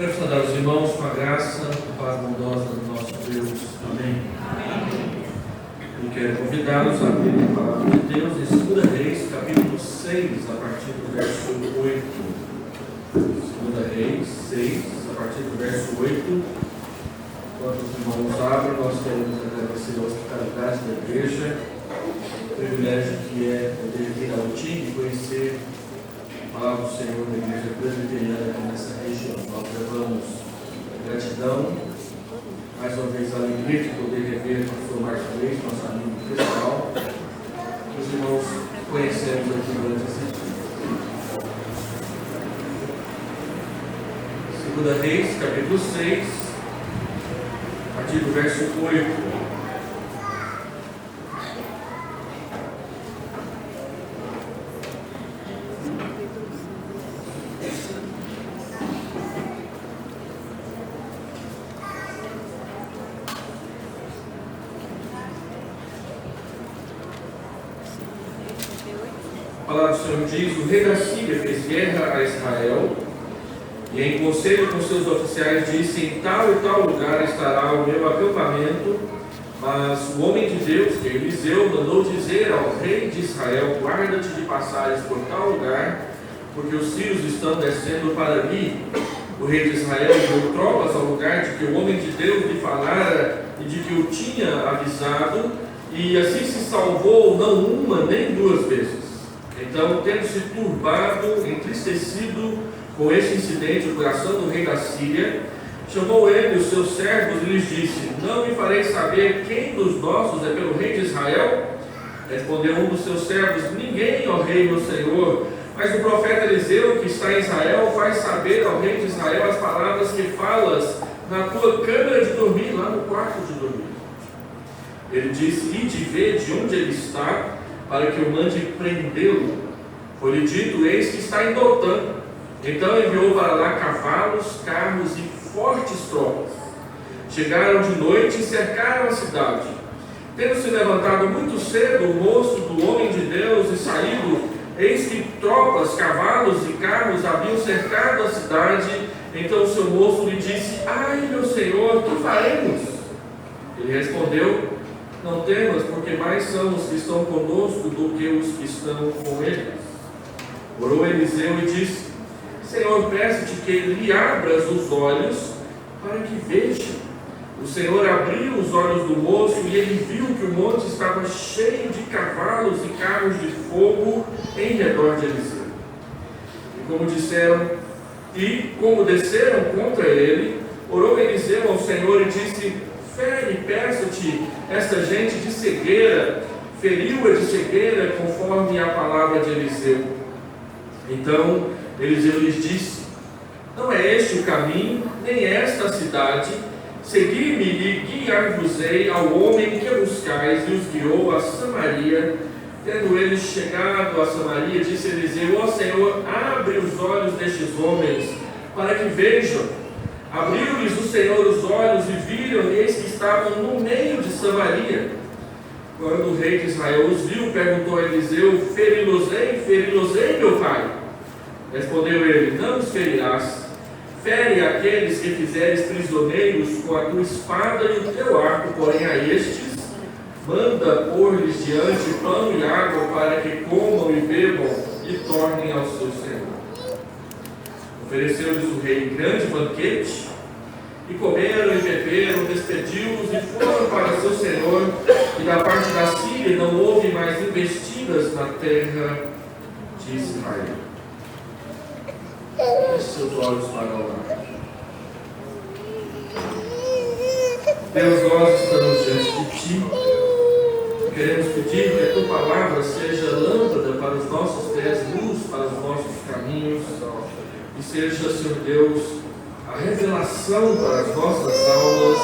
Quero saudar os irmãos com a graça e paz bondosa do nosso Deus. Amém. E quero convidá-los a abrir a palavra de Deus em 2 Reis, capítulo 6, a partir do verso 8. 2 Reis 6, a partir do verso 8. Enquanto os irmãos abrem, nós queremos agradecer a hospitalidade da igreja, o privilégio que é poder vir ao time e conhecer a palavra do Senhor da igreja presbiteriana aqui nessa região. Nós levamos gratidão, mais uma vez a alegria de poder rever o pastor Marcos Reis, nosso amigo pessoal. Os irmãos conhecemos aqui durante esse dia. 2 Reis, capítulo 6, a partir do verso 8. A palavra do Senhor diz: o rei da Síria fez guerra a Israel e em conselho com seus oficiais disse: em tal e tal lugar estará o meu acampamento. Mas o homem de Deus, que é Eliseu, mandou dizer ao rei de Israel: guarda-te de passares por tal lugar, porque os sírios estão descendo para ali. O rei de Israel enviou tropas ao lugar de que o homem de Deus lhe falara e de que o tinha avisado, e assim se salvou não uma nem duas vezes. Então, tendo-se turbado, entristecido com este incidente, o coração do rei da Síria, chamou ele os seus servos e lhes disse: não me farei saber quem dos nossos é pelo rei de Israel? Respondeu um dos seus servos: ninguém, ó rei, meu senhor, mas o profeta Eliseu, que está em Israel, faz saber ao rei de Israel as palavras que falas na tua câmara de dormir, lá no quarto de dormir. Ele disse: ide ver de onde ele está, para que eu mande prendê-lo. Foi-lhe dito: eis que está em Dotã. Então enviou para lá cavalos, carros e fortes tropas. Chegaram de noite e cercaram a cidade. Tendo se levantado muito cedo o moço do homem de Deus e saído, eis que tropas, cavalos e carros haviam cercado a cidade. Então o seu moço lhe disse: ai, meu senhor, que faremos? Ele respondeu: não temas, porque mais são os que estão conosco do que os que estão com eles. Orou Eliseu e disse: Senhor, peço-te que lhe abras os olhos para que veja. O Senhor abriu os olhos do moço e ele viu que o monte estava cheio de cavalos e carros de fogo em redor de Eliseu. E como desceram contra ele, orou Eliseu ao Senhor e disse: fere, peço-te, esta gente de cegueira, feriu-a de cegueira, conforme a palavra de Eliseu. Então Eliseu lhes disse: não é este o caminho, nem esta a cidade. Segui-me e guiar-vos-ei ao homem que buscais. E os guiou a Samaria. Tendo eles chegado a Samaria, disse Eliseu: ó Senhor, abre os olhos destes homens, para que vejam. Abriu-lhes o Senhor os olhos e viram, e eis que estavam no meio de Samaria. Quando o rei de Israel os viu, perguntou a Eliseu: feri-los-ei, meu pai? Respondeu ele: não os ferirás. Fere aqueles que fizeres prisioneiros com a tua espada e o teu arco, porém a estes manda pôr-lhes diante pão e água, para que comam e bebam e tornem ao seu senhor. Ofereceu-lhes o rei grande banquete, e comeram e beberam, despediu-os e foram para seu senhor. E da parte da Síria não houve mais investidas na terra de Israel. Feche seus olhos para orar. Deus, nós estamos diante de Ti. Queremos pedir que a Tua palavra seja lâmpada para os nossos pés, luz para os nossos caminhos, e seja, Senhor Deus, a revelação para as nossas almas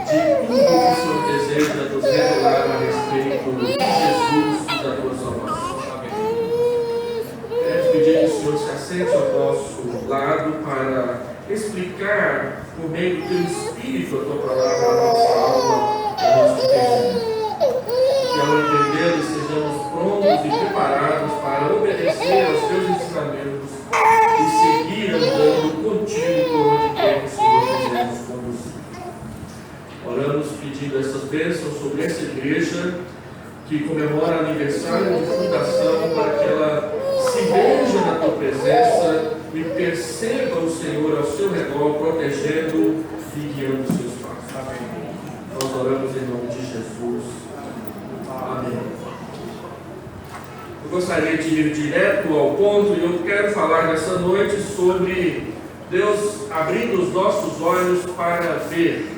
de tudo o que o Senhor deseja nos revelar a respeito de Jesus e da Tua salvação. Queremos pedir que o Senhor se assente ao nosso lado para explicar, por meio do Teu Espírito, a Tua palavra à nossa alma, ao nosso entendimento. Que ao entender sejamos prontos e preparados para obedecer aos Teus ensinamentos e seguir andando contigo por onde quer pedindo essas bênçãos sobre essa igreja que comemora aniversário de fundação, para que ela se veja na tua presença e perceba o Senhor ao seu redor, protegendo e guiando os seus passos. Amém. Nós oramos em nome de Jesus. Amém. Eu gostaria de ir direto ao ponto, e eu quero falar nessa noite sobre Deus abrindo os nossos olhos para ver.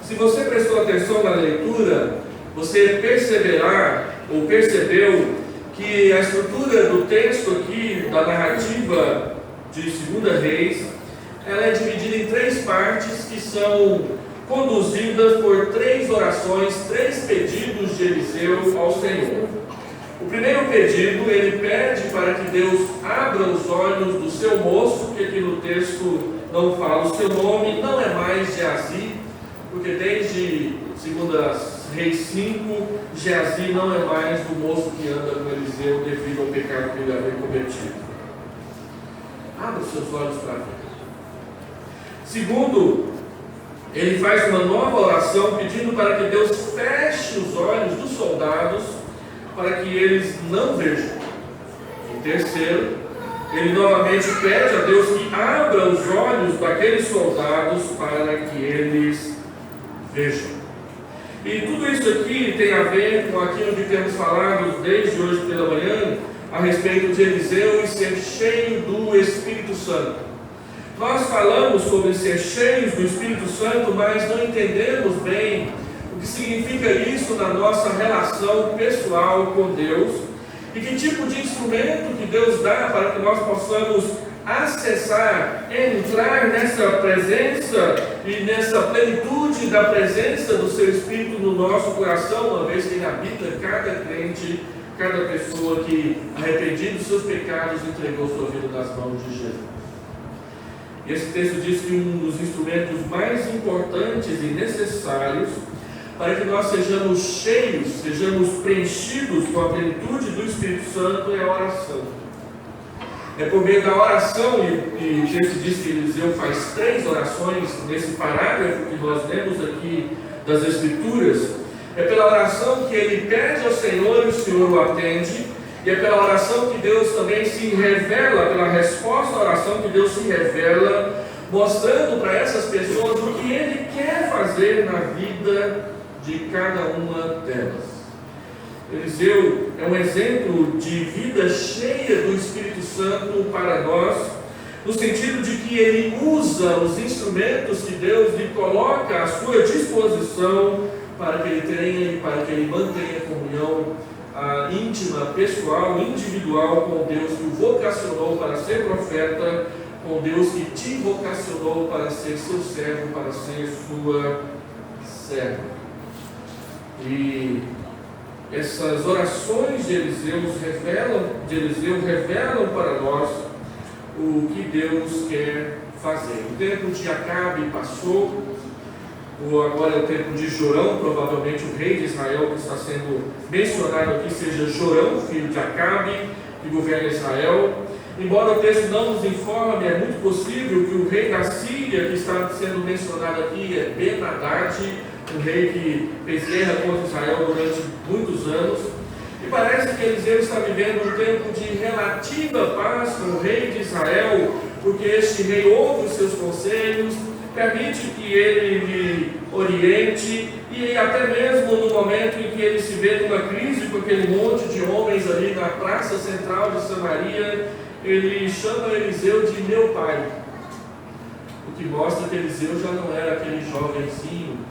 Se você prestou atenção na leitura, você perceberá ou percebeu que a estrutura do texto aqui, da narrativa de 2 Reis, ela é dividida em 3 partes que são conduzidas por 3 orações, 3 pedidos de Eliseu ao Senhor. O primeiro pedido, ele pede para que Deus abra os olhos do seu moço, que aqui no texto não fala o seu nome, não é mais Geazi, porque desde 2 Reis 5, Geazi não é mais o moço que anda com Eliseu devido ao pecado que ele havia cometido. Abra os seus olhos para ver. Segundo, ele faz uma nova oração pedindo para que Deus feche os olhos dos soldados para que eles não vejam. Em terceiro, ele novamente pede a Deus que abra os olhos daqueles soldados para que eles vejam. E tudo isso aqui tem a ver com aquilo que temos falado desde hoje pela manhã, a respeito de Eliseu e ser cheio do Espírito Santo. Nós falamos sobre ser cheios do Espírito Santo, mas não entendemos bem o que significa isso na nossa relação pessoal com Deus e que tipo de instrumento que Deus dá para que nós possamos acessar, entrar nessa presença e nessa plenitude da presença do seu Espírito no nosso coração, uma vez que ele habita cada crente, cada pessoa que, arrependido dos seus pecados, entregou sua vida nas mãos de Jesus. E esse texto diz que um dos instrumentos mais importantes e necessários para que nós sejamos cheios, sejamos preenchidos com a plenitude do Espírito Santo é a oração. É por meio da oração, e o texto diz que Eliseu faz 3 orações nesse parágrafo que nós lemos aqui das Escrituras. É pela oração que ele pede ao Senhor e o Senhor o atende, e é pela oração que Deus também se revela, pela resposta à oração que Deus se revela, mostrando para essas pessoas o que Ele quer fazer na vida de cada uma delas. Eliseu é um exemplo de vida cheia do Espírito Santo para nós, no sentido de que ele usa os instrumentos que Deus lhe coloca à sua disposição para que ele tenha e para que ele mantenha comunhão íntima, pessoal, individual com Deus que o vocacionou para ser profeta, com Deus que te vocacionou para ser seu servo, para ser sua serva. E essas orações de Eliseu revelam para nós o que Deus quer fazer. O tempo de Acabe passou, agora é o tempo de Jorão, provavelmente o rei de Israel que está sendo mencionado aqui seja Jorão, filho de Acabe, que governa Israel. Embora o texto não nos informe, é muito possível que o rei da Síria que está sendo mencionado aqui é Ben-Hadad, um rei que fez guerra contra Israel durante muitos anos. E parece que Eliseu está vivendo um tempo de relativa paz com o rei de Israel, porque este rei ouve os seus conselhos, permite que ele lhe oriente, e até mesmo no momento em que ele se vê numa crise com aquele monte de homens ali na praça central de Samaria, ele chama Eliseu de meu pai, o que mostra que Eliseu já não era aquele jovenzinho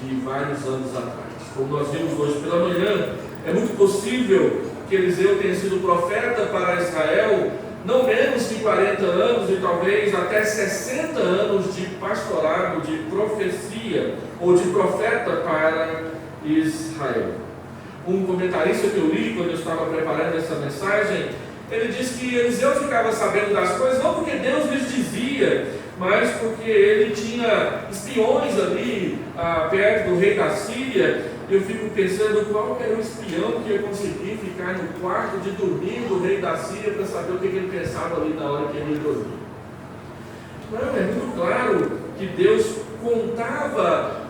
de vários anos atrás. Como nós vimos hoje pela manhã, é muito possível que Eliseu tenha sido profeta para Israel não menos de 40 anos e talvez até 60 anos de pastorado, de profecia ou de profeta para Israel. Um comentarista que eu li quando eu estava preparando essa mensagem, ele disse que Eliseu ficava sabendo das coisas não porque Deus lhes dizia, mas porque ele tinha espiões ali perto do rei da Síria. Eu fico pensando qual era o espião que ia conseguir ficar no quarto de dormir do rei da Síria para saber o que ele pensava ali na hora que ele dormia. Não, é muito claro que Deus contava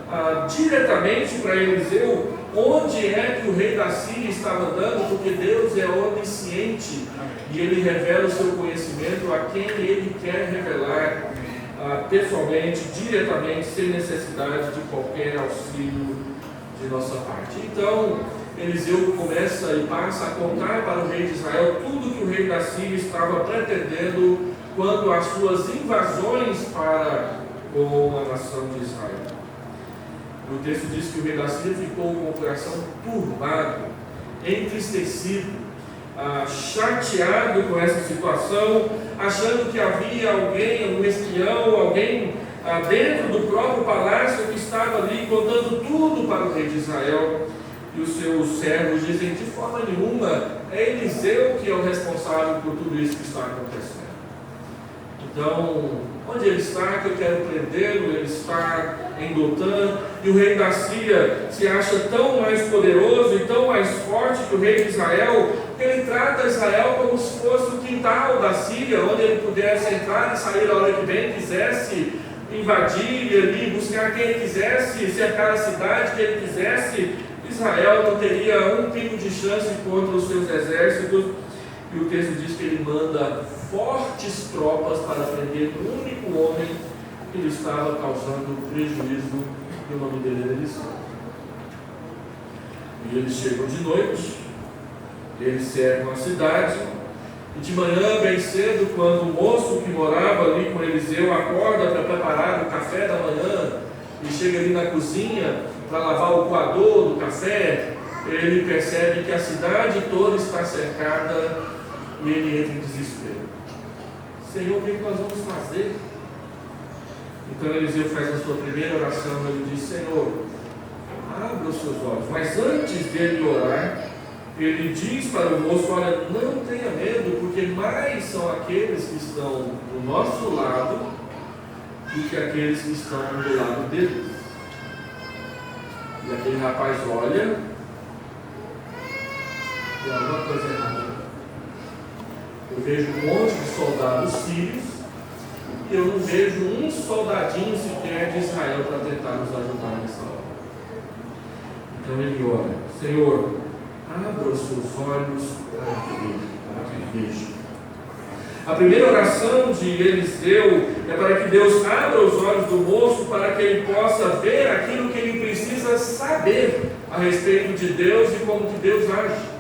diretamente para Eliseu onde é que o rei da Síria estava andando, porque Deus é onisciente e Ele revela o seu conhecimento a quem Ele quer revelar pessoalmente, diretamente, sem necessidade de qualquer auxílio de nossa parte. Então, Eliseu começa e passa a contar para o rei de Israel tudo que o rei da Síria estava pretendendo quanto às suas invasões para com a nação de Israel. O texto diz que o rei da Síria ficou com o coração turbado, entristecido, chateado com essa situação, achando que havia alguém, um espião, alguém dentro do próprio palácio que estava ali contando tudo para o rei de Israel. E os seus servos dizem: de forma nenhuma, é Eliseu que é o responsável por tudo isso que está acontecendo. Então, onde ele está, que eu quero prendê-lo, ele está em Dotã, e o rei da Síria se acha tão mais poderoso e tão mais forte que o rei de Israel, que ele trata Israel como se fosse o quintal da Síria, onde ele pudesse entrar e sair a hora que bem quisesse, invadir ali, buscar quem ele quisesse, cercar a cidade que ele quisesse. Israel não teria um pingo de chance contra os seus exércitos, e o texto diz que ele manda fortes tropas para prender o único homem que lhe estava causando prejuízo, e o nome dele era Eliseu. E eles chegam de noite, eles cercam a cidade, e de manhã, bem cedo, quando o moço que morava ali com Eliseu acorda para preparar o café da manhã, e chega ali na cozinha para lavar o coador do café, ele percebe que a cidade toda está cercada e ele entra em desespero. Senhor, o que nós vamos fazer? Então Eliseu faz a sua primeira oração, ele diz: Senhor, abra os seus olhos. Mas antes dele orar, ele diz para o moço: olha, não tenha medo, porque mais são aqueles que estão do nosso lado do que aqueles que estão do lado deles. E aquele rapaz olha, e alguma coisa errada. Eu vejo um monte de soldados sírios, e eu não vejo um soldadinho sequer de Israel para tentar nos ajudar nessa hora. Então ele ora: Senhor, abra os seus olhos para que veja. A primeira oração de Eliseu é para que Deus abra os olhos do moço, para que ele possa ver aquilo que ele precisa saber a respeito de Deus e como que Deus age.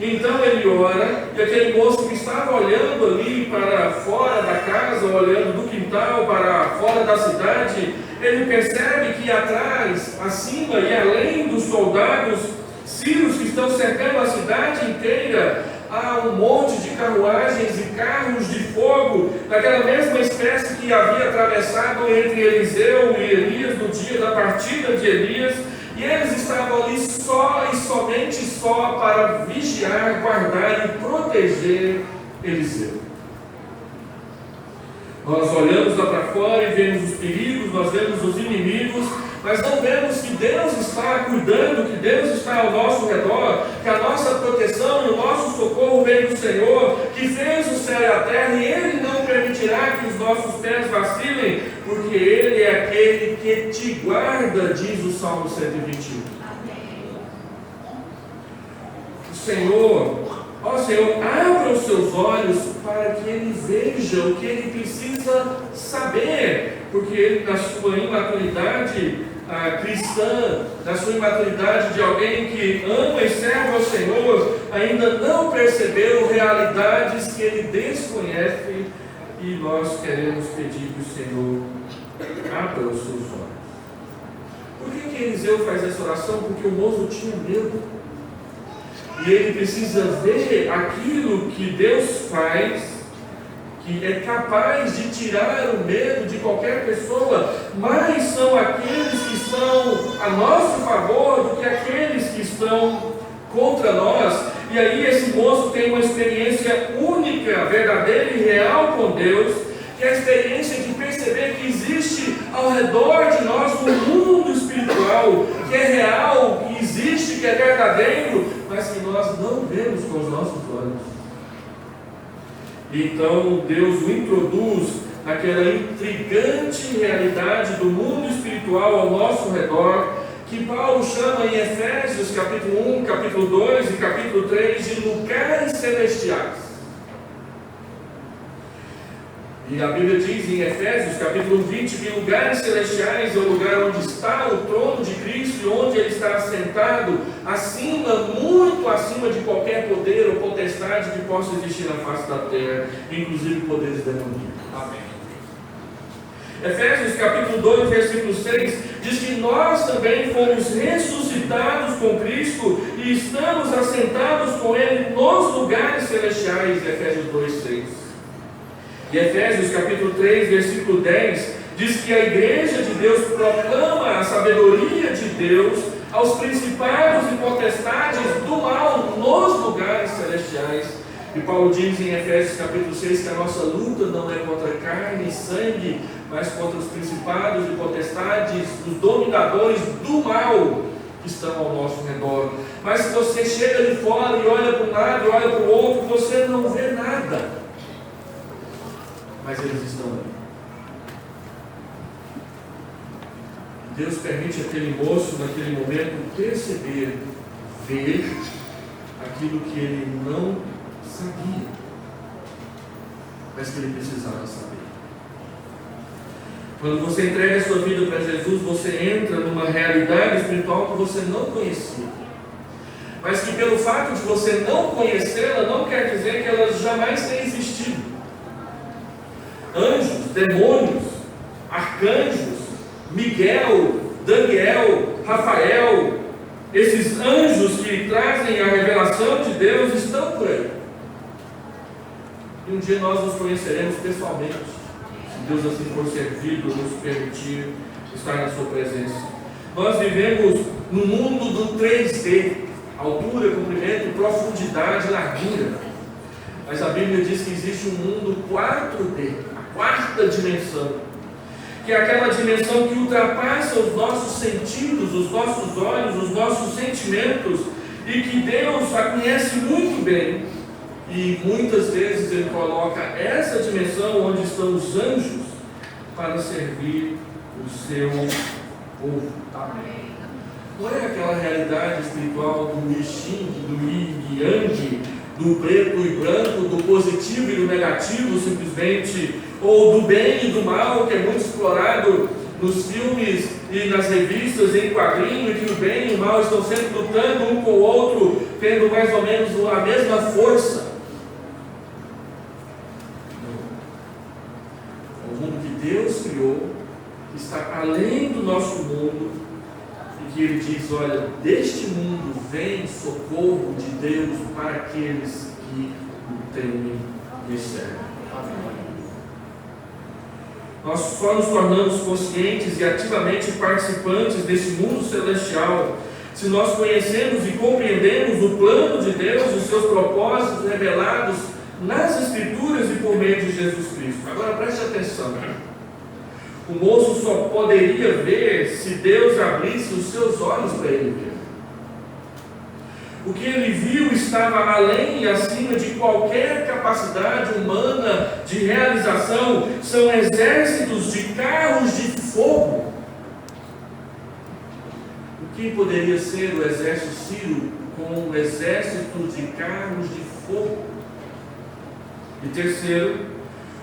Então ele ora, e aquele moço que estava olhando ali para fora da casa, olhando do quintal para fora da cidade, ele percebe que atrás, acima e além dos soldados sírios que estão cercando a cidade inteira, há um monte de carruagens e carros de fogo, daquela mesma espécie que havia atravessado entre Eliseu e Elias no dia da partida de Elias, e eles estavam ali só e somente só para vigiar, guardar e proteger Eliseu. Nós olhamos lá para fora e vemos os perigos, nós vemos os inimigos, mas não vemos que Deus está cuidando, que Deus está ao nosso redor, que a nossa proteção e o nosso socorro vem do Senhor, que fez o céu e a terra, e Ele não permitirá que os nossos pés vacilem, porque Ele é aquele que te guarda, diz o Salmo 121. O Senhor, ó Senhor, abra os seus olhos para que Ele veja o que Ele precisa saber, porque Ele, na sua imaturidade cristã, na sua imaturidade de alguém que ama e serve ao Senhor, ainda não percebeu realidades que Ele desconhece, e nós queremos pedir que o Senhor abra os seus olhos. Por que Eliseu faz essa oração? Porque o moço tinha medo. E ele precisa ver aquilo que Deus faz, que é capaz de tirar o medo de qualquer pessoa, mas são aqueles que estão a nosso favor do que aqueles que estão contra nós. E aí esse moço tem uma experiência única, verdadeira e real com Deus, que é a experiência de perceber que existe ao redor de nós um mundo espiritual, que é real, que existe, que é verdadeiro, mas que nós não vemos com os nossos olhos. Então Deus o introduz naquela intrigante realidade do mundo espiritual ao nosso redor, que Paulo chama em Efésios capítulo 1, capítulo 2 e capítulo 3 de lugares celestiais. E a Bíblia diz em Efésios capítulo 20 que lugares celestiais é o lugar onde está o trono de Cristo e onde Ele está assentado, acima, muito acima de qualquer poder ou potestade que possa existir na face da terra, inclusive poderes demoníacos. Amém. Efésios capítulo 2, versículo 6 diz que nós também fomos ressuscitados com Cristo e estamos assentados com Ele nos lugares celestiais. Efésios 2, 6. E Efésios capítulo 3, versículo 10, diz que a igreja de Deus proclama a sabedoria de Deus aos principados e potestades do mal nos lugares celestiais. E Paulo diz em Efésios capítulo 6 que a nossa luta não é contra carne e sangue, mas contra os principados e potestades, os dominadores do mal que estão ao nosso redor. Mas se você chega ali fora e olha para um lado e olha para o outro, você não vê nada. Mas eles estão ali. Deus permite aquele moço, naquele momento, perceber, ver aquilo que ele não sabia, mas que ele precisava saber. Quando você entrega a sua vida para Jesus, você entra numa realidade espiritual que você não conhecia, mas que pelo fato de você não conhecê-la, não quer dizer que ela jamais tenha existido. Anjos, demônios, arcanjos, Miguel, Daniel, Rafael, esses anjos que trazem a revelação de Deus estão por aí. E um dia nós nos conheceremos pessoalmente, se Deus assim for servido, nos permitir estar na sua presença. Nós vivemos no mundo do 3D, altura, comprimento, profundidade, largura. Mas a Bíblia diz que existe um mundo 4D, a quarta dimensão, que é aquela dimensão que ultrapassa os nossos sentidos, os nossos olhos, os nossos sentimentos, e que Deus a conhece muito bem. E muitas vezes Ele coloca essa dimensão onde estão os anjos para servir o seu povo. Amém. Não é aquela realidade espiritual do Yixing, do Yin e Yang, do preto e branco, do positivo e do negativo, simplesmente, ou do bem e do mal, que é muito explorado nos filmes e nas revistas, em quadrinhos, que o bem e o mal estão sempre lutando um com o outro, tendo mais ou menos a mesma força. O mundo que Deus criou está além do nosso mundo, e que Ele diz: olha, deste mundo vem socorro de Deus para aqueles que o temem e servem. Nós só nos tornamos conscientes e ativamente participantes desse mundo celestial se nós conhecemos e compreendemos o plano de Deus e os seus propósitos revelados nas Escrituras e por meio de Jesus Cristo. Agora preste atenção. O moço só poderia ver se Deus abrisse os seus olhos para ele ver. O que ele viu estava além e acima de qualquer capacidade humana de realização. São exércitos de carros de fogo. O que poderia ser o exército sírio com um exército de carros de fogo? E terceiro,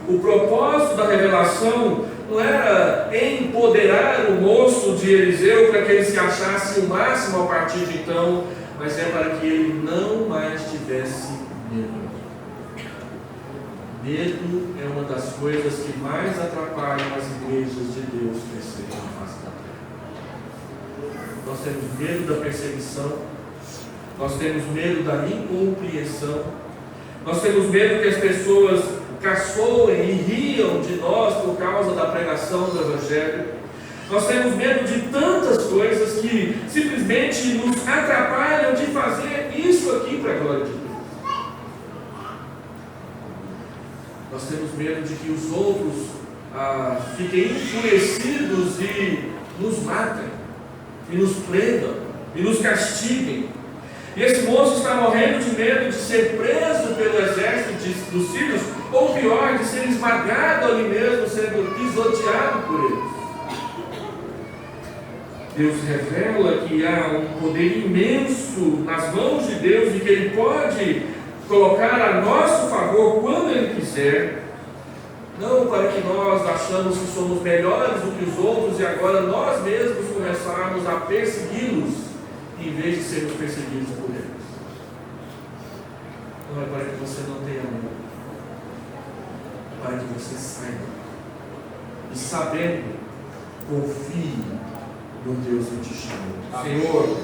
o propósito da revelação não era empoderar o moço de Eliseu para que ele se achasse o máximo a partir de então, mas é para que ele não mais tivesse medo. Medo é uma das coisas que mais atrapalham as igrejas de Deus crescerem na face da terra. Nós temos medo da perseguição, nós temos medo da incompreensão, nós temos medo que as pessoas caçoem e riam de nós por causa da pregação do Evangelho. Nós temos medo de tantas coisas que simplesmente nos atrapalham de fazer isso aqui para a glória de Deus. Nós temos medo de que os outros fiquem enfurecidos e nos matem, e nos prendam, e nos castiguem. E esse moço está morrendo de medo de ser preso pelo exército dos sírios, ou pior, de ser esmagado ali mesmo, sendo pisoteado por eles. Deus revela que há um poder imenso nas mãos de Deus e que Ele pode colocar a nosso favor quando Ele quiser, não para que nós achamos que somos melhores do que os outros e agora nós mesmos começarmos a persegui-los em vez de sermos perseguidos por eles. Não é para que você não tenha amor, é para que você saiba e, sabendo, confie no Deus que te chamou. Senhor,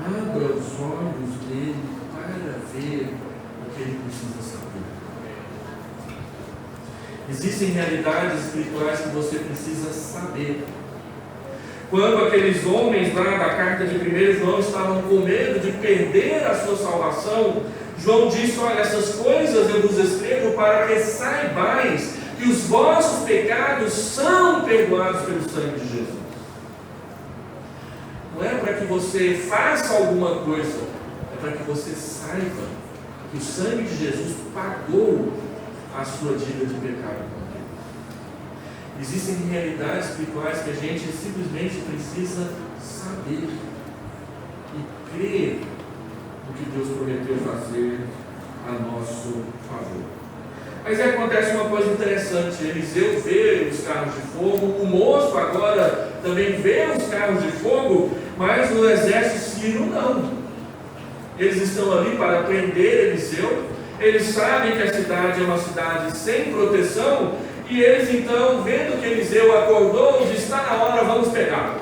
abra os olhos dele para ver o que ele precisa saber. Existem realidades espirituais que você precisa saber. Quando aqueles homens lá da carta de 1 João estavam com medo de perder a sua salvação, João disse: olha, essas coisas eu vos escrevo para que saibais que os vossos pecados são perdoados pelo sangue de Jesus. Não é para que você faça alguma coisa, é para que você saiba que o sangue de Jesus pagou a sua dívida de pecado com Deus. Existem realidades espirituais que a gente simplesmente precisa saber e crer no que Deus prometeu fazer a nosso favor. Mas aí acontece uma coisa interessante: Eliseu vê os carros de fogo, o moço agora também vê os carros de fogo, mas no exército sírio não. Eles estão ali para prender Eliseu, eles sabem que a cidade é uma cidade sem proteção, e eles então, vendo que Eliseu acordou, diz: está na hora, vamos pegá-lo.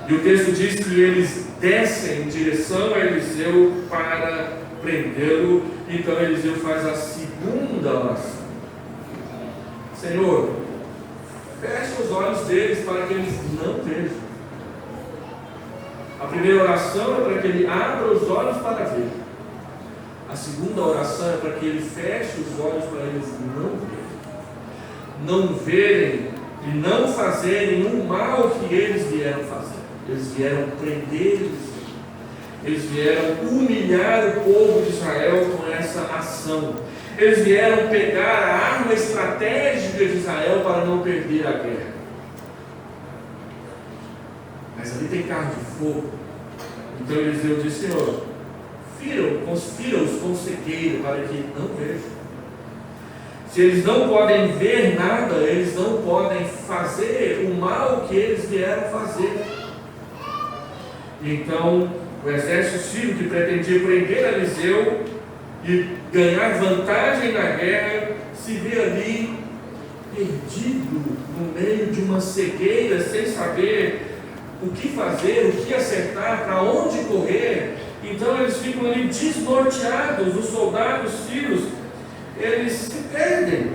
E o texto diz que eles descem em direção a Eliseu para prendê-lo. Então Eliseu faz a segunda oração: Senhor, fecha os olhos deles para que eles não vejam. A primeira oração é para que ele abra os olhos para ver. A segunda oração é para que ele feche os olhos para eles não verem. Não verem e não fazerem o mal que eles vieram fazer. Eles vieram prender eles. Eles vieram humilhar o povo de Israel com essa ação. Eles vieram pegar a arma estratégica de Israel para não perder a guerra. Mas ali tem carro de fogo. Então Eliseu disse: Senhor, fira-os com cegueira para que não vejam. Se eles não podem ver nada, eles não podem fazer o mal que eles vieram fazer. Então o exército sírio, que pretendia prender Eliseu e ganhar vantagem na guerra, se vê ali perdido no meio de uma cegueira, sem saber o que fazer, o que acertar, para onde correr. Então eles ficam ali desnorteados. Os soldados sírios, eles se perdem,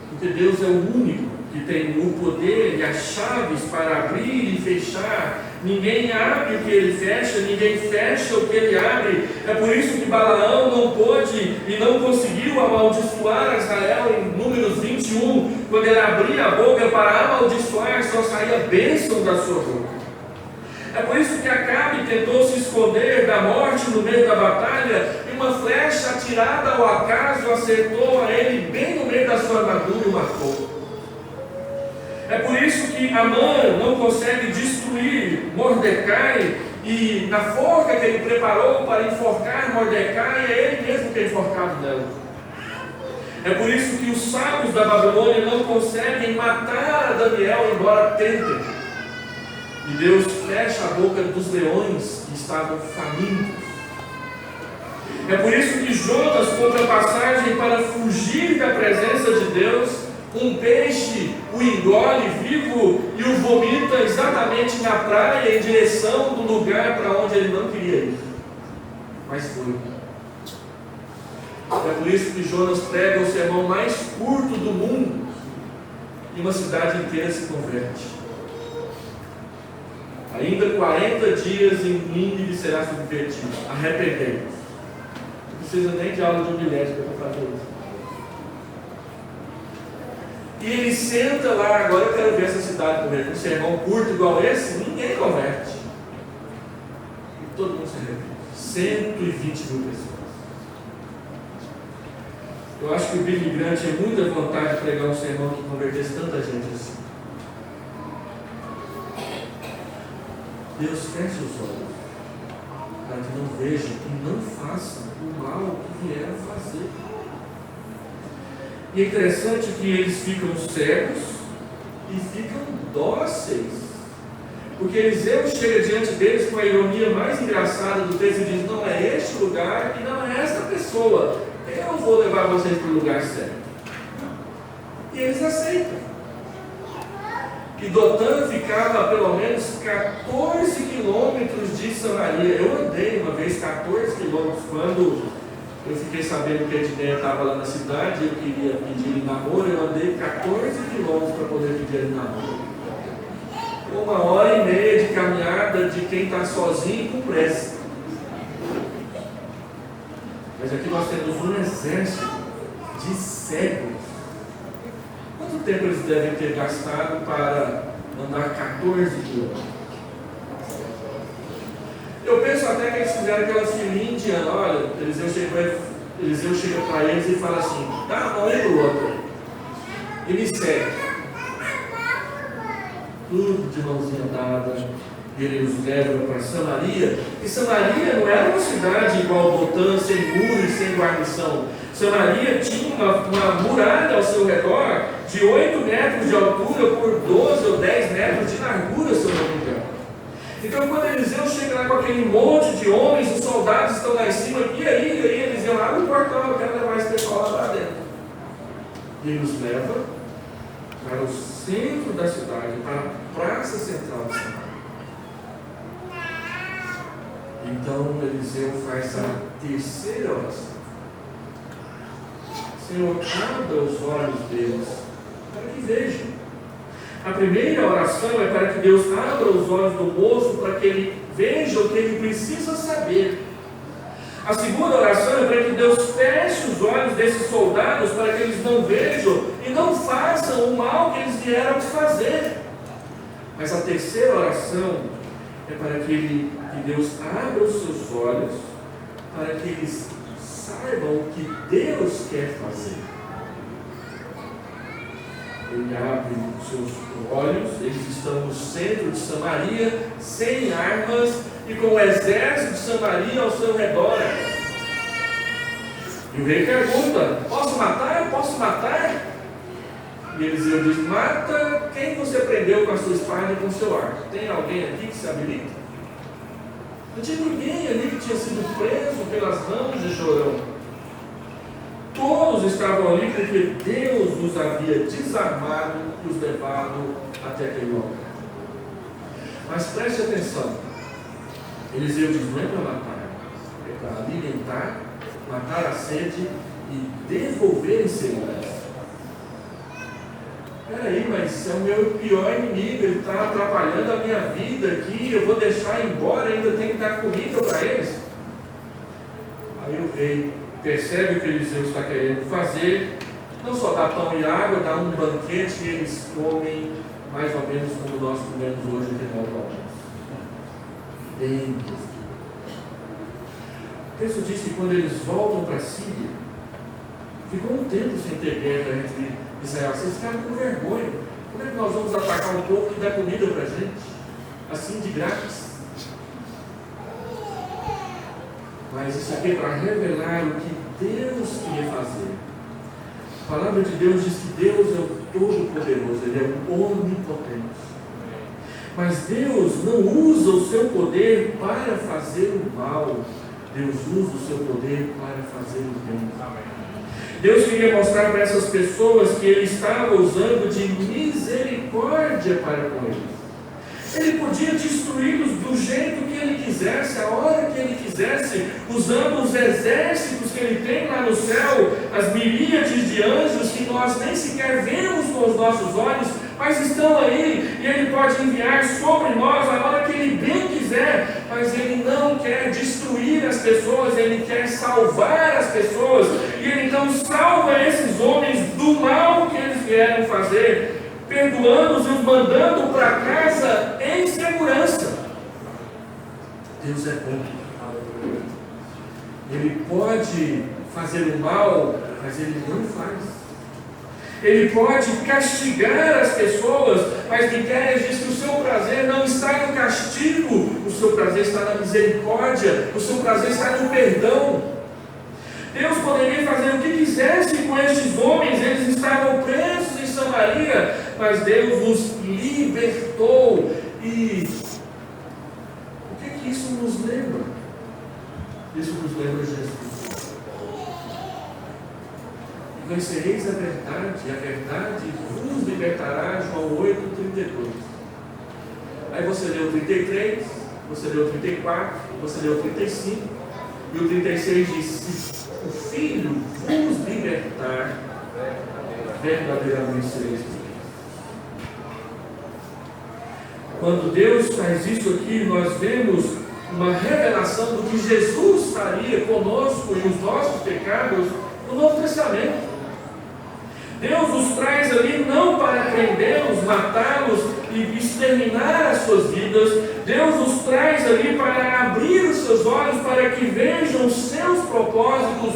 porque Deus é o único que tem o poder e as chaves para abrir e fechar. Ninguém abre o que ele fecha, ninguém fecha o que ele abre. É por isso que Balaão não pôde e não conseguiu amaldiçoar Israel em Números 21. Quando ele abria a boca para amaldiçoar, só saía bênção da sua boca. É por isso que Acabe tentou se esconder da morte no meio da batalha, e uma flecha atirada ao acaso acertou a ele bem no meio da sua armadura e o matou. É por isso que Amã não consegue destruir Mordecai, e na forca que ele preparou para enforcar Mordecai, é ele mesmo que é enforcado nela. É por isso que os sábios da Babilônia não conseguem matar a Daniel, embora tentem. E Deus fecha a boca dos leões que estavam famintos. É por isso que Jonas compra passagem para fugir da presença de Deus. Um peixe o engole vivo e o vomita exatamente na praia, em direção do lugar para onde ele não queria ir. Mas foi. É por isso que Jonas prega o sermão mais curto do mundo e uma cidade inteira se converte. Ainda 40 dias em Nínive será subvertido. Arrependei-vos. Não precisa nem de aula de homilética para fazer isso. E ele senta lá: agora eu quero ver essa cidade converter. Um sermão curto igual esse, ninguém converte. E todo mundo se arrepende. 120 mil pessoas. Eu acho que o Billy Graham tinha muita vontade de pregar um sermão que convertesse tanta gente assim. Deus fecha os olhos para que não vejam e não façam o mal que vieram fazer. E é interessante que eles ficam cegos e ficam dóceis. Porque Eliseu chega diante deles com a ironia mais engraçada do texto e diz: não é este lugar e não é esta pessoa. Eu vou levar vocês para o lugar certo. E eles aceitam. E Dotã ficava a pelo menos 14 quilômetros de Samaria. Eu andei uma vez 14 quilômetros quando eu fiquei sabendo que a Edneia estava lá na cidade. Eu queria pedir ele namoro. Eu andei 14 quilômetros para poder pedir ele namoro. 1h30 de caminhada de quem está sozinho e com pressa. Mas aqui nós temos um exército de cegos. Quanto tempo eles devem ter gastado para andar 14 quilômetros? Eu penso até que eles fizeram aquela filinha indiana. Olha, Eliseu chega para eles e fala assim: dá a mão aí pro outro e me segue. Tudo de mãozinha dada, ele os leva para Samaria. E Samaria não era uma cidade igual Dotã, sem muro e sem guarnição. Samaria tinha uma muralha ao seu redor de 8 metros de altura por 12 ou 10 metros de largura, se eu não me engano. Então, quando Eliseu chega lá com aquele monte de homens, os soldados estão lá em cima, e aí Eliseu abre o portão: eu quero levar esse pessoal lá dentro. E ele os leva para o centro da cidade, para a praça central de Samaria. Então Eliseu faz a terceira oração: Senhor, abra os olhos deles para que vejam. A primeira oração é para que Deus abra os olhos do moço para que ele veja o que ele precisa saber. A segunda oração é para que Deus feche os olhos desses soldados para que eles não vejam e não façam o mal que eles vieram fazer. Mas a terceira oração é para que Deus abra os seus olhos para que eles saibam o que Deus quer fazer. Ele abre os seus olhos, eles estão no centro de Samaria, sem armas e com o exército de Samaria ao seu redor. E o rei pergunta: posso matar? Posso matar? E Eliseu diz: mata quem você prendeu com a sua espada e com o seu arco. Tem alguém aqui que se habilita? Não tinha ninguém ali que tinha sido preso pelas mãos de Jorão. Todos estavam ali porque Deus os havia desarmado e os levado até aquele lugar. Mas preste atenção: Eliseu diz: não é para matar, é para alimentar, matar a sede e devolver em segurança. Peraí, mas é o meu pior inimigo, ele está atrapalhando a minha vida aqui, eu vou deixar embora, ainda tenho que dar comida para eles. Aí o rei percebe o que Eliseu está querendo fazer, não só dá pão e água, dá um banquete e eles comem mais ou menos como nós comemos hoje aqui no almoço. Bem, o texto diz que quando eles voltam para a Síria, ficou um tempo sem ter guerra entre Israel. Vocês ficaram com vergonha. Como é que nós vamos atacar um povo que dá comida para a gente? Assim de grátis. Mas isso aqui é para revelar o que Deus queria fazer. A palavra de Deus diz que Deus é o Todo-Poderoso, Ele é o Onipotente. Mas Deus não usa o seu poder para fazer o mal. Deus usa o seu poder para fazer o bem. Deus queria mostrar para essas pessoas que Ele estava usando de misericórdia para com eles. Ele podia destruí-los do jeito que Ele quisesse, a hora que Ele quisesse, usando os exércitos que Ele tem lá no céu, as miríades de anjos que nós nem sequer vemos com os nossos olhos, mas estão aí, e Ele pode enviar sobre nós a hora que Ele bem quiser, mas Ele não quer destruir as pessoas, Ele quer salvar as pessoas, e Ele então salva esses homens do mal que eles vieram fazer, perdoando-os e os mandando para casa em segurança. Deus é bom. Ele pode fazer o mal mas Ele não faz. Ele pode castigar as pessoas, mas Miqueias diz que o seu prazer não está no castigo, o seu prazer está na misericórdia, o seu prazer está no perdão. Deus poderia fazer o que quisesse com estes homens, eles estavam presos em Samaria, mas Deus os libertou. E o que isso nos lembra? Isso nos lembra Jesus. Conhecereis a verdade vos libertará, João 8:32. Aí você leu o 33, você leu o 34, você leu o 35, e o 36 diz: se o Filho vos libertar, verdadeiramente sereis livres. Quando Deus faz isso aqui, nós vemos uma revelação do que Jesus faria conosco e os nossos pecados no Novo Testamento. Deus os traz ali não para prendê-los, matá-los e exterminar as suas vidas. Deus os traz ali para abrir os seus olhos para que vejam os seus propósitos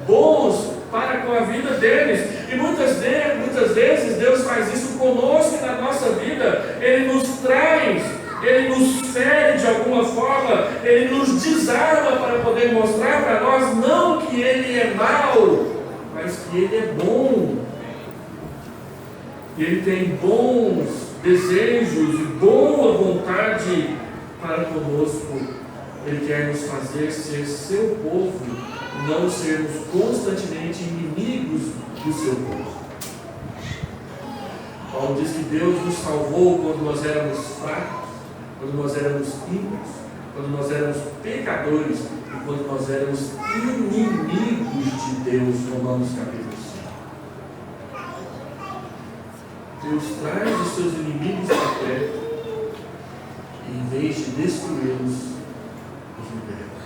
bons para com a vida deles. E muitas vezes Deus faz isso conosco e na nossa vida. Ele nos traz, Ele nos fere de alguma forma, Ele nos desarma para poder mostrar para nós não que Ele é mau, mas que Ele é bom. Ele tem bons desejos e boa vontade para conosco. Ele quer nos fazer ser seu povo, não sermos constantemente inimigos do seu povo. Paulo diz que Deus nos salvou quando nós éramos fracos, quando nós éramos ímpios, quando nós éramos pecadores e quando nós éramos inimigos de Deus. Romanos capítulo 5. Deus traz os seus inimigos para perto e, em vez de destruí-los, os liberta.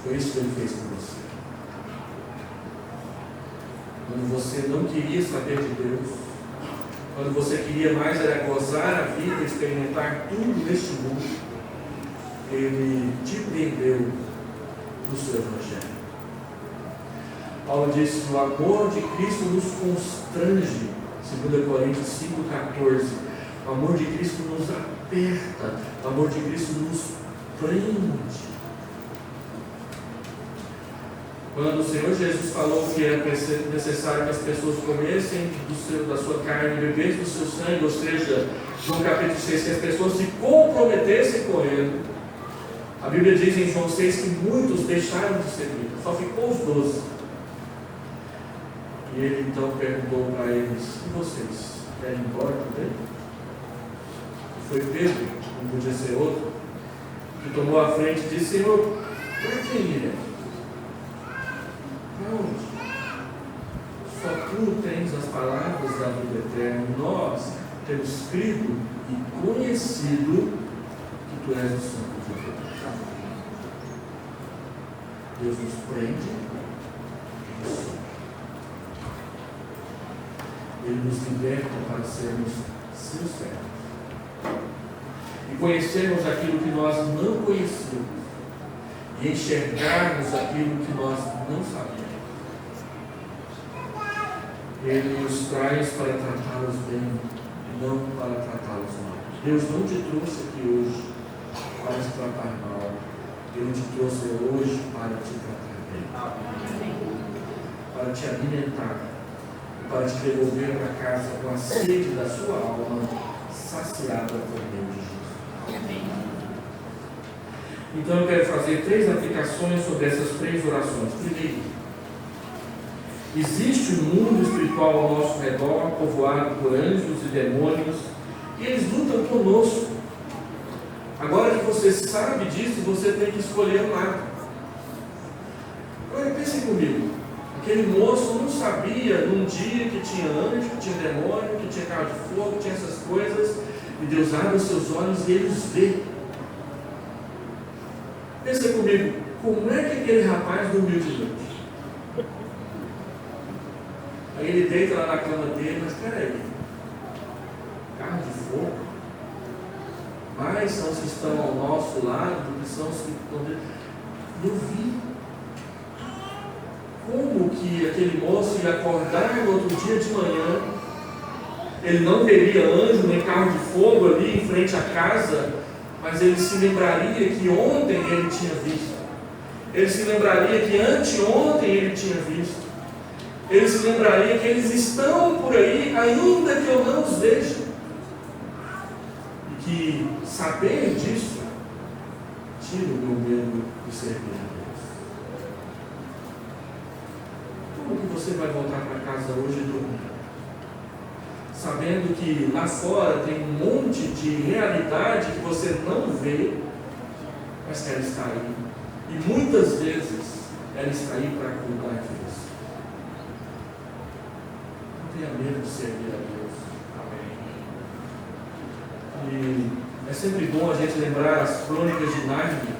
Foi isso que Ele fez com você. Quando você não queria saber de Deus, quando você queria mais era gozar a vida, experimentar tudo neste mundo, Ele te prendeu no seu Evangelho. Paulo diz que o amor de Cristo nos constrange, 2 Coríntios 5,14. O amor de Cristo nos aperta, o amor de Cristo nos prende. Quando o Senhor Jesus falou que era necessário que as pessoas comessem da sua carne e bebessem do seu sangue, ou seja, João capítulo 6, que as pessoas se comprometessem com Ele, a Bíblia diz em João 6 que muitos deixaram de seguir, só ficou os 12. E Ele então perguntou para eles: e vocês querem ir embora também? E foi Pedro, não podia ser outro, que tomou a frente e disse: Senhor, para quem iremos? Para onde? Só Tu tens as palavras da vida eterna. Nós temos crido e conhecido que Tu és o Santo de Deus. Deus nos prende. Ele nos liberta para sermos seus servos e conhecermos aquilo que nós não conhecemos e enxergarmos aquilo que nós não sabíamos. Ele nos traz para tratá-los bem, não para tratá-los mal. Deus não te trouxe aqui hoje para te tratar mal. Ele te trouxe hoje para te tratar bem, para te alimentar, para te devolver para casa com a sede da sua alma saciada por meio de Jesus. Então eu quero fazer 3 aplicações sobre essas 3 orações. Primeiro, existe um mundo espiritual ao nosso redor, povoado por anjos e demônios, e eles lutam conosco. Agora que você sabe disso, você tem que escolher um lado. Agora pense comigo. Aquele moço não sabia num dia que tinha anjo, que tinha demônio, que tinha carro de fogo, que tinha essas coisas, e Deus abre os seus olhos e ele os vê. Pensa comigo, como é que aquele rapaz dormiu de noite? Aí ele deita lá na cama dele, mas peraí, carro de fogo? Mais são os que estão ao nosso lado do que são os que estão dentro. Eu vi. como que aquele moço ia acordar no outro dia de manhã, ele não veria anjo nem carro de fogo ali em frente à casa, mas ele se lembraria que ontem ele tinha visto. Ele se lembraria que anteontem ele tinha visto. Ele se lembraria que eles estão por aí, ainda que eu não os veja. E que saber disso tira o meu medo de servir a Deus. Como que você vai voltar para casa hoje dormir? Sabendo que lá fora tem um monte de realidade que você não vê, mas que ela está aí. E muitas vezes ela está aí para cuidar de você. Não tenha medo de servir a Deus. Amém. E é sempre bom a gente lembrar as crônicas de Nárnia.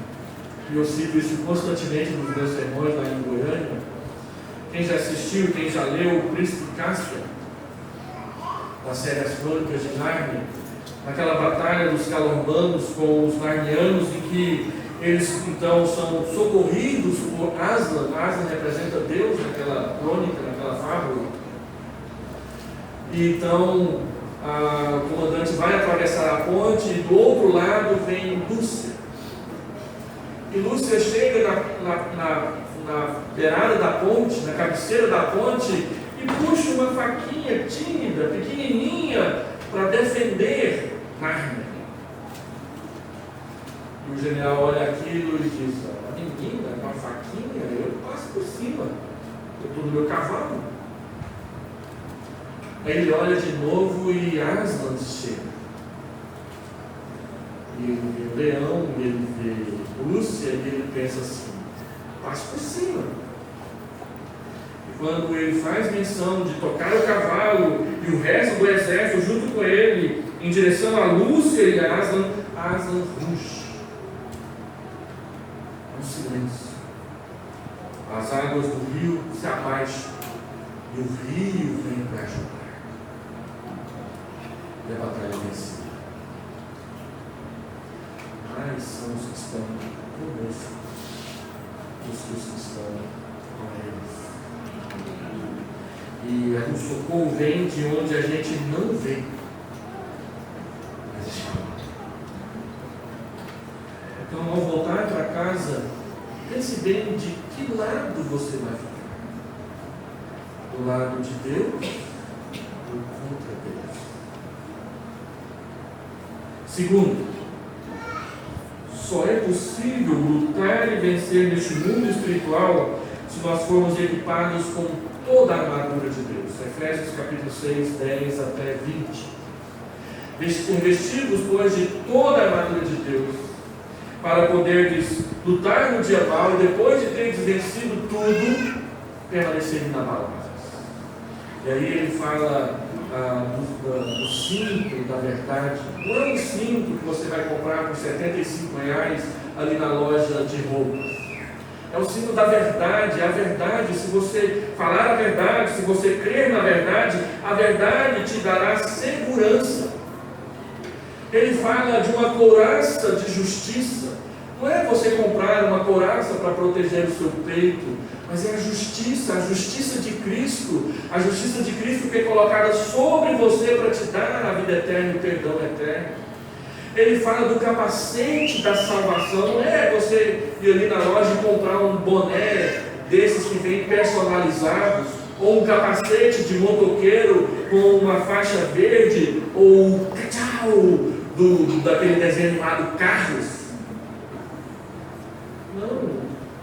E eu cito isso constantemente nos meus sermões lá em Goiânia. Quem já assistiu, quem já leu O Príncipe Cáspia, da série As Crônicas de Nárnia, naquela batalha dos calombanos com os narnianos, em que eles então são socorridos por Aslan. Aslan representa Deus naquela crônica, naquela fábula. E então o comandante vai atravessar a ponte e do outro lado vem Lúcia. E Lúcia chega na beirada da ponte, na cabeceira da ponte, e puxa uma faquinha tímida, pequenininha, para defender Nárnia. E o general olha aquilo e diz: a menina, com a faquinha, eu passo por cima, eu estou no meu cavalo. Aí ele olha de novo e Aslan chega. E ele vê o leão, ele vê Lúcia, e ele pensa assim: passo por cima. E quando ele faz menção de tocar o cavalo e o resto do exército junto com ele, em direção a Lúcia e a Aslan ruge. Um silêncio. As águas do rio se abaixam e o rio vem para ajudar. E a batalha é vencida. Mas são os que estão conosco, os que estão com eles. E o socorro vem de onde a gente não vê, mas está. Então, ao voltar para casa, pense bem de que lado você vai ficar. Do lado de Deus ou contra Deus? Segundo, só é possível lutar e vencer neste mundo espiritual se nós formos equipados com toda a armadura de Deus. Efésios capítulo 6, 10 até 20. Revestidos, pois, de toda a armadura de Deus, para poderes lutar no dia mau e depois de teres vencido tudo, permanecer inabaláveis. E aí ele fala do cinto da verdade. Não é um cinto que você vai comprar por R$75 ali na loja de roupas. É o cinto da verdade, é a verdade. Se você falar a verdade, se você crer na verdade, a verdade te dará segurança. Ele fala de uma couraça de justiça. Não é você comprar uma couraça para proteger o seu peito, mas é a justiça de Cristo. A justiça de Cristo que é colocada sobre você para te dar a vida eterna e o perdão eterno. Ele fala do capacete da salvação. Não é você ir ali na loja e comprar um boné desses que vem personalizados, ou um capacete de motoqueiro com uma faixa verde, ou daquele desenho animado Carros. Não,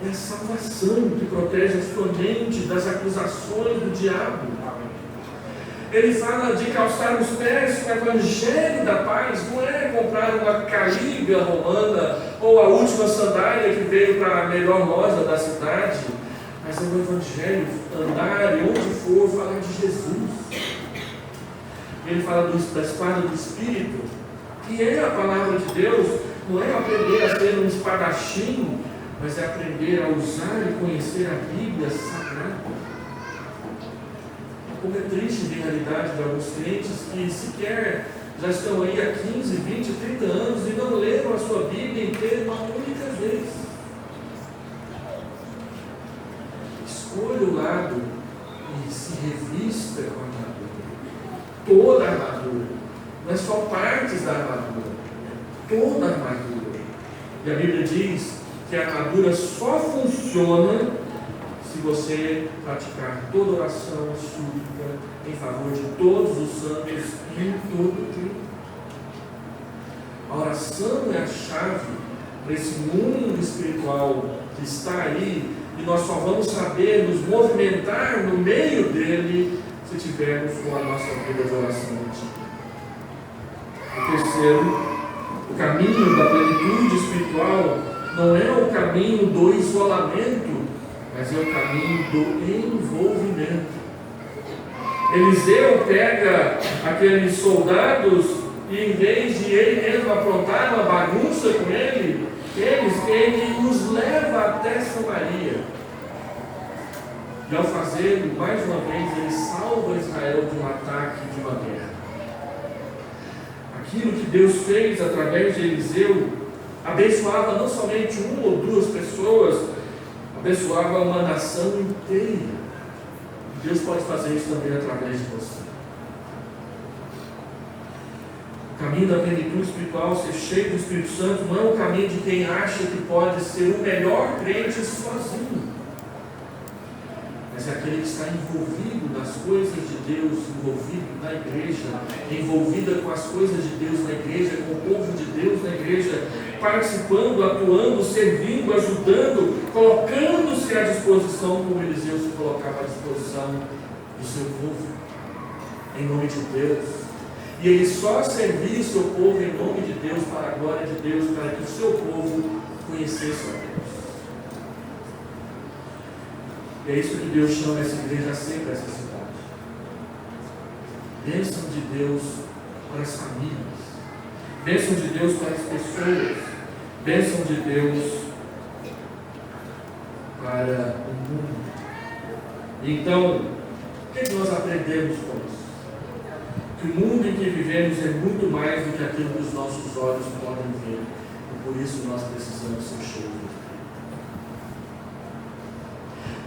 é a salvação que protege a sua mente das acusações do diabo. Ele fala de calçar os pés com o evangelho da paz. Não é comprar uma caliga romana ou a última sandália que veio para a melhor loja da cidade, mas é o evangelho, andar e onde for falar de Jesus. Ele fala da espada do Espírito, que é a palavra de Deus. Não é aprender a ser um espadachim, mas é aprender a usar e conhecer a Bíblia Sagrada. Como é triste a realidade de alguns crentes que sequer já estão aí há 15, 20, 30 anos e não leram a sua Bíblia inteira uma única vez. escolha o lado e se revista com a armadura. Toda a armadura. Não é só partes da armadura. É toda a armadura. E a Bíblia diz que a armadura só funciona se você praticar toda oração, súplica, em favor de todos os santos em todo tempo. A oração é a chave para esse mundo espiritual que está aí, e nós só vamos saber nos movimentar no meio dele se tivermos com a nossa vida de oração ativa. O terceiro, o caminho da plenitude espiritual não é o caminho do isolamento, mas é o caminho do envolvimento. Eliseu pega aqueles soldados e, em vez de ele mesmo aprontar uma bagunça com ele os leva até Samaria. E ao fazê-lo, mais uma vez, ele salva Israel de um ataque, de uma guerra. Aquilo que Deus fez através de Eliseu abençoava não somente uma ou duas pessoas, abençoava uma nação inteira. Deus pode fazer isso também através de você. O caminho da plenitude espiritual, ser cheio do Espírito Santo, não é o caminho de quem acha que pode ser o melhor crente sozinho, mas é aquele que está envolvido nas coisas de Deus, envolvido na igreja, envolvida com as coisas de Deus na igreja, com o povo de Deus na igreja, participando, atuando, servindo, ajudando, colocando-se à disposição, como Eliseu se colocava à disposição do seu povo, em nome de Deus. E ele só servia o seu povo em nome de Deus, para a glória de Deus, para que o seu povo conhecesse a Deus. E é isso que Deus chama essa igreja a ser para essa cidade. Bênção de Deus para as famílias, bênção de Deus para as pessoas, bênção de Deus para o mundo. Então, o que nós aprendemos com isso? Que o mundo em que vivemos é muito mais do que aquilo que os nossos olhos podem ver, e por isso nós precisamos ser cheios de Deus.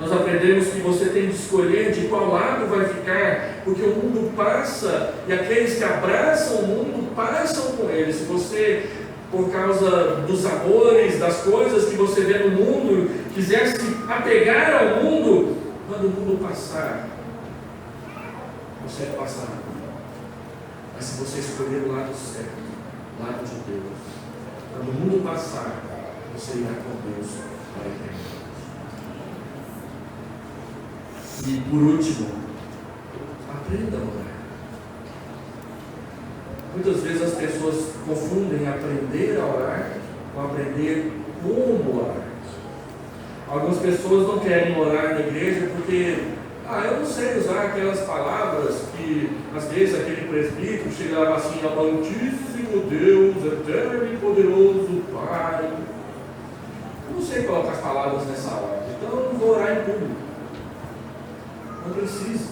Nós aprendemos que você tem de escolher de qual lado vai ficar, porque o mundo passa, e aqueles que abraçam o mundo passam com ele. Se você, por causa dos amores, das coisas que você vê no mundo, quiser se apegar ao mundo, quando o mundo passar, você passará. Mas se você escolher o lado certo, o lado de Deus, quando o mundo passar, você irá com Deus para a eternidade. E por último, aprenda a orar. Muitas vezes as pessoas confundem aprender a orar com aprender como orar. Algumas pessoas não querem orar na igreja porque eu não sei usar aquelas palavras que às vezes aquele presbítero chegava assim: amantíssimo Deus, eterno e poderoso Pai. Eu não sei colocar as palavras nessa hora, então eu não vou orar em público. Não precisa.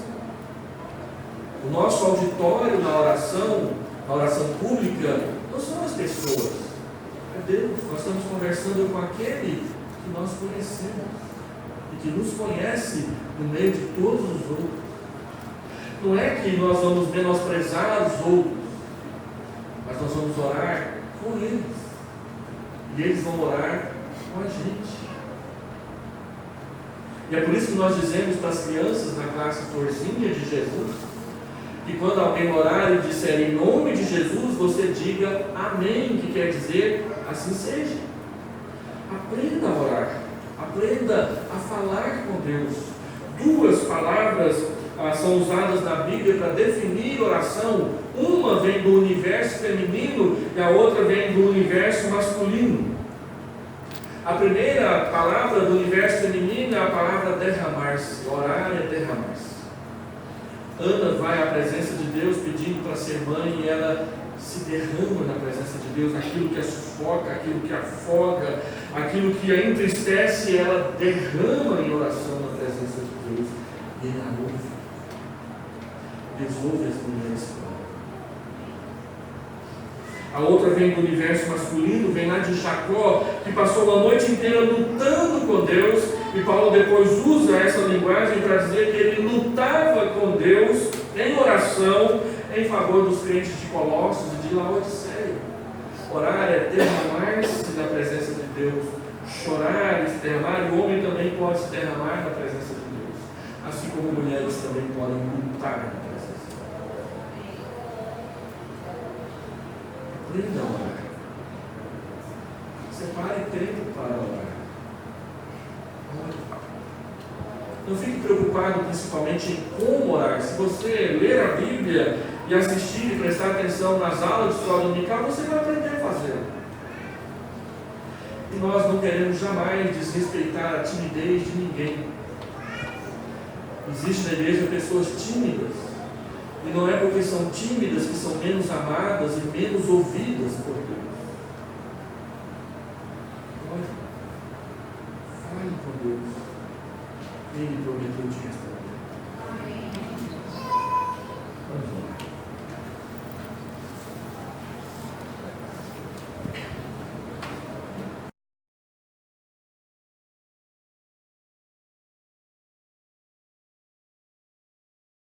O nosso auditório na oração pública, não são as pessoas, é Deus. Nós estamos conversando com aquele que nós conhecemos e que nos conhece no meio de todos os outros. Não é que nós vamos menosprezar os outros, mas nós vamos orar com eles, e eles vão orar com a gente. E é por isso que nós dizemos para as crianças na classe Florzinha de Jesus, que quando alguém orar e disser em nome de Jesus, você diga amém, que quer dizer assim seja. Aprenda a orar, aprenda a falar com Deus. Duas palavras são usadas na Bíblia para definir oração. Uma vem do universo feminino e a outra vem do universo masculino. A primeira palavra do universo feminino é a palavra derramar-se. Orar é derramar-se. Ana vai à presença de Deus pedindo para ser mãe e ela se derrama na presença de Deus. Aquilo que a sufoca, aquilo que a afoga, aquilo que a entristece, ela derrama em oração na presença de Deus. E ele a ouve. Deus ouve as mulheres. A outra vem do universo masculino, vem lá de Jacó, que passou uma noite inteira lutando com Deus, e Paulo depois usa essa linguagem para dizer que ele lutava com Deus em oração em favor dos crentes de Colossos e de Laodiceia. Orar é derramar-se na presença de Deus, chorar e se derramar, e o homem também pode se derramar na presença de Deus, assim como mulheres também podem lutar na presença de Deus. Aprenda a orar. Separe tempo para orar. Não fique preocupado principalmente em como orar. Se você ler a Bíblia e assistir e prestar atenção nas aulas de escola dominical, você vai aprender a fazer. E nós não queremos jamais desrespeitar a timidez de ninguém. Existe na igreja pessoas tímidas, e não é porque são tímidas que são menos amadas e menos ouvidas por Deus. Fale com Deus. Ele prometeu te responder. Vamos lá.